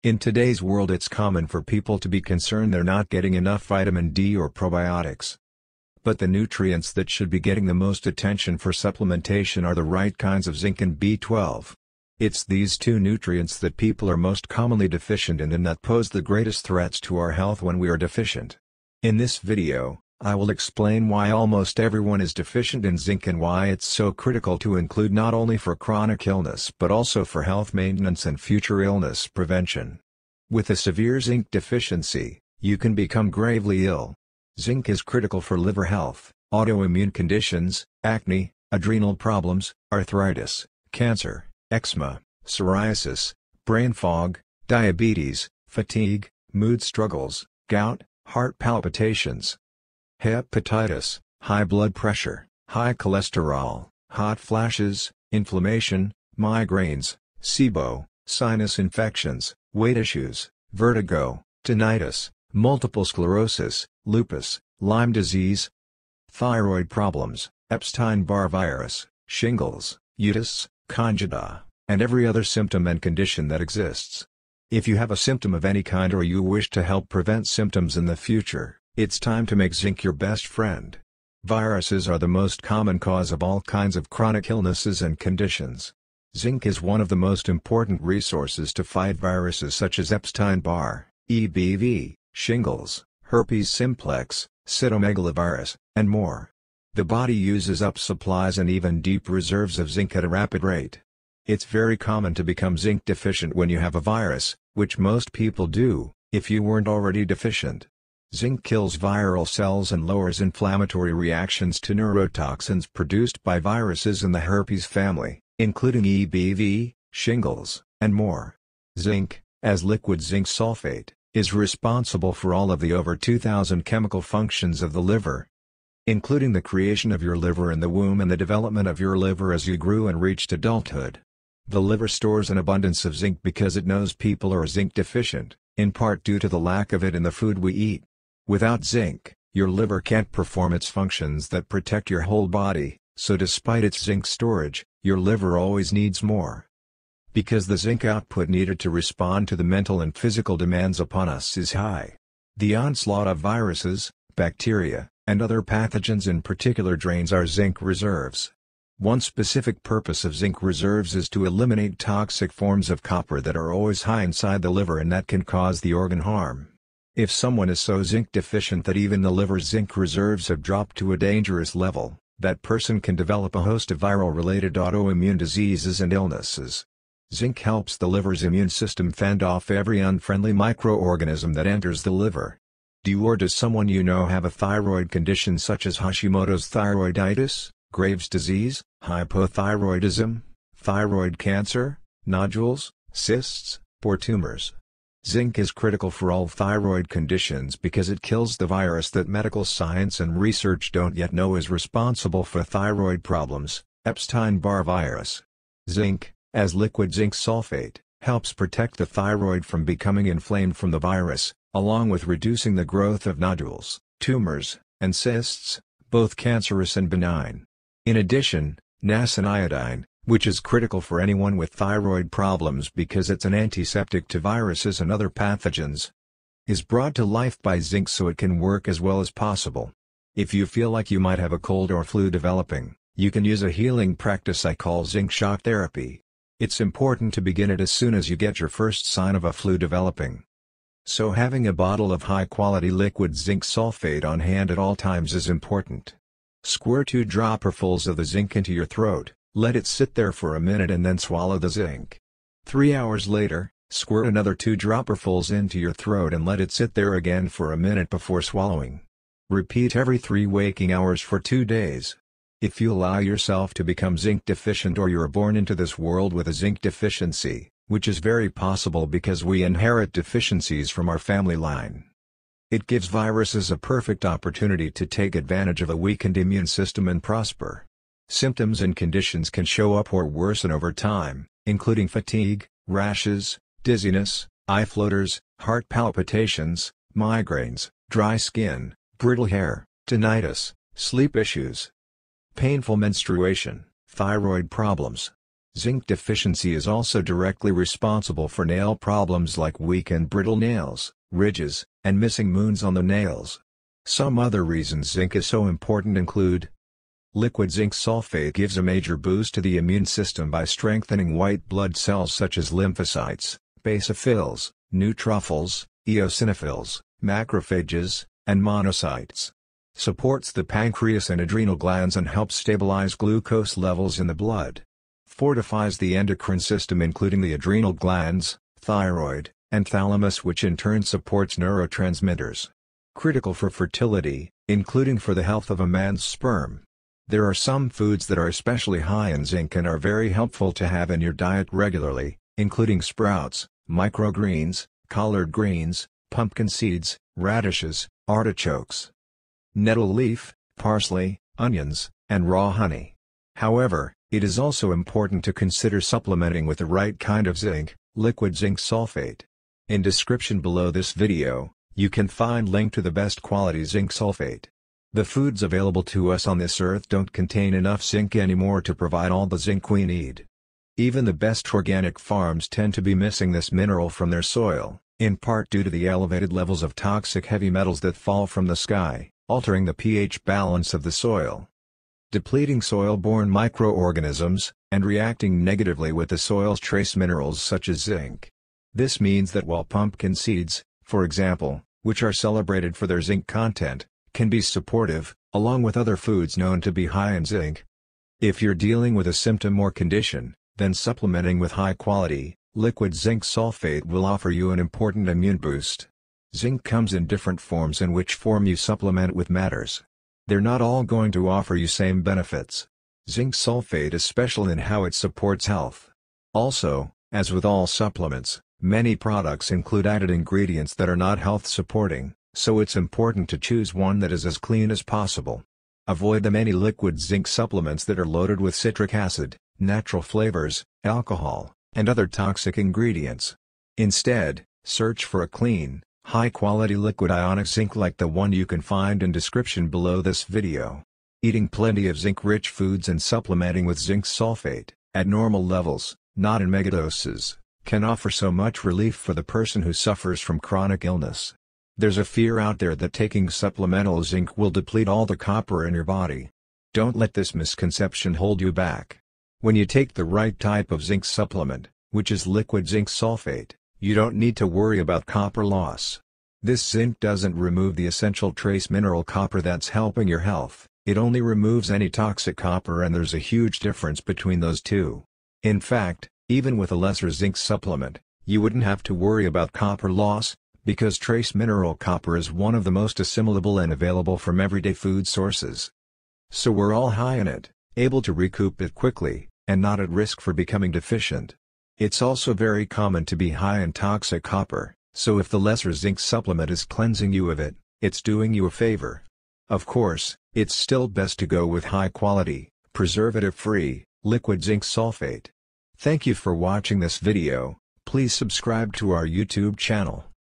In today's world, it's common for people to be concerned they're not getting enough vitamin D or probiotics. But the nutrients that should be getting the most attention for supplementation are the right kinds of zinc and B12. It's these two nutrients that people are most commonly deficient in and that pose the greatest threats to our health when we are deficient. In this video, I will explain why almost everyone is deficient in zinc and why it's so critical to include not only for chronic illness but also for health maintenance and future illness prevention. With a severe zinc deficiency, you can become gravely ill. Zinc is critical for liver health, autoimmune conditions, acne, adrenal problems, arthritis, cancer, eczema, psoriasis, brain fog, diabetes, fatigue, mood struggles, gout, heart palpitations, hepatitis, high blood pressure, high cholesterol, hot flashes, inflammation, migraines, SIBO, sinus infections, weight issues, vertigo, tinnitus, multiple sclerosis, lupus, Lyme disease, thyroid problems, Epstein-Barr virus, shingles, utis, candida, and every other symptom and condition that exists. If you have a symptom of any kind or you wish to help prevent symptoms in the future, it's time to make zinc your best friend. Viruses are the most common cause of all kinds of chronic illnesses and conditions. Zinc is one of the most important resources to fight viruses such as Epstein-Barr, EBV, shingles, herpes simplex, cytomegalovirus, and more. The body uses up supplies and even deep reserves of zinc at a rapid rate. It's very common to become zinc deficient when you have a virus, which most people do, if you weren't already deficient. Zinc kills viral cells and lowers inflammatory reactions to neurotoxins produced by viruses in the herpes family, including EBV, shingles, and more. Zinc, as liquid zinc sulfate, is responsible for all of the over 2,000 chemical functions of the liver, including the creation of your liver in the womb and the development of your liver as you grew and reached adulthood. The liver stores an abundance of zinc because it knows people are zinc deficient, in part due to the lack of it in the food we eat. Without zinc, your liver can't perform its functions that protect your whole body, so despite its zinc storage, your liver always needs more. Because the zinc output needed to respond to the mental and physical demands upon us is high. The onslaught of viruses, bacteria, and other pathogens in particular drains our zinc reserves. One specific purpose of zinc reserves is to eliminate toxic forms of copper that are always high inside the liver and that can cause the organ harm. If someone is so zinc deficient that even the liver's zinc reserves have dropped to a dangerous level, that person can develop a host of viral-related autoimmune diseases and illnesses. Zinc helps the liver's immune system fend off every unfriendly microorganism that enters the liver. Do you or does someone you know have a thyroid condition such as Hashimoto's thyroiditis, Graves' disease, hypothyroidism, thyroid cancer, nodules, cysts, or tumors? Zinc is critical for all thyroid conditions because it kills the virus that medical science and research don't yet know is responsible for thyroid problems, Epstein-Barr virus. Zinc, as liquid zinc sulfate, helps protect the thyroid from becoming inflamed from the virus, along with reducing the growth of nodules, tumors, and cysts, both cancerous and benign. In addition, niacin, which is critical for anyone with thyroid problems because it's an antiseptic to viruses and other pathogens, is brought to life by zinc so it can work as well as possible. If you feel like you might have a cold or flu developing, you can use a healing practice I call zinc shock therapy. It's important to begin it as soon as you get your first sign of a flu developing. So having a bottle of high-quality liquid zinc sulfate on hand at all times is important. Squirt 2 dropperfuls of the zinc into your throat, let it sit there for a minute and then swallow the zinc. 3 hours later, squirt another 2 dropperfuls into your throat and let it sit there again for a minute before swallowing. Repeat every 3 waking hours for 2 days. If you allow yourself to become zinc deficient or you're born into this world with a zinc deficiency, which is very possible because we inherit deficiencies from our family line, it gives viruses a perfect opportunity to take advantage of a weakened immune system and prosper. Symptoms and conditions can show up or worsen over time, including fatigue, rashes, dizziness, eye floaters, heart palpitations, migraines, dry skin, brittle hair, tinnitus, sleep issues, painful menstruation, thyroid problems, Zinc deficiency is also directly responsible for nail problems like weak and brittle nails, ridges, and missing moons on the nails. Some other reasons zinc is so important include: liquid zinc sulfate gives a major boost to the immune system by strengthening white blood cells such as lymphocytes, basophils, neutrophils, eosinophils, macrophages, and monocytes. Supports the pancreas and adrenal glands and helps stabilize glucose levels in the blood. Fortifies the endocrine system including the adrenal glands, thyroid, and thalamus, which in turn supports neurotransmitters. Critical for fertility, including for the health of a man's sperm. There are some foods that are especially high in zinc and are very helpful to have in your diet regularly, including sprouts, microgreens, collard greens, pumpkin seeds, radishes, artichokes, nettle leaf, parsley, onions, and raw honey. However, it is also important to consider supplementing with the right kind of zinc, liquid zinc sulfate. In description below this video, you can find link to the best quality zinc sulfate. The foods available to us on this earth don't contain enough zinc anymore to provide all the zinc we need. Even the best organic farms tend to be missing this mineral from their soil, in part due to the elevated levels of toxic heavy metals that fall from the sky, altering the pH balance of the soil, depleting soil-borne microorganisms, and reacting negatively with the soil's trace minerals such as zinc. This means that while pumpkin seeds, for example, which are celebrated for their zinc content, can be supportive, along with other foods known to be high in zinc. If you're dealing with a symptom or condition, then supplementing with high-quality, liquid zinc sulfate will offer you an important immune boost. Zinc comes in different forms, and which form you supplement with matters. They're not all going to offer you same benefits. Zinc sulfate is special in how it supports health. Also, as with all supplements, many products include added ingredients that are not health-supporting, so it's important to choose one that is as clean as possible. Avoid the many liquid zinc supplements that are loaded with citric acid, natural flavors, alcohol, and other toxic ingredients. Instead, search for a clean, high-quality liquid ionic zinc like the one you can find in description below this video. Eating plenty of zinc-rich foods and supplementing with zinc sulfate, at normal levels, not in megadoses, can offer so much relief for the person who suffers from chronic illness. There's a fear out there that taking supplemental zinc will deplete all the copper in your body. Don't let this misconception hold you back. When you take the right type of zinc supplement, which is liquid zinc sulfate, you don't need to worry about copper loss. This zinc doesn't remove the essential trace mineral copper that's helping your health, it only removes any toxic copper, and there's a huge difference between those two. In fact, even with a lesser zinc supplement, you wouldn't have to worry about copper loss, because trace mineral copper is one of the most assimilable and available from everyday food sources. So we're all high in it, able to recoup it quickly, and not at risk for becoming deficient. It's also very common to be high in toxic copper, so if the lesser zinc supplement is cleansing you of it, it's doing you a favor. Of course, it's still best to go with high-quality, preservative-free, liquid zinc sulfate. Thank you for watching this video. Please subscribe to our YouTube channel.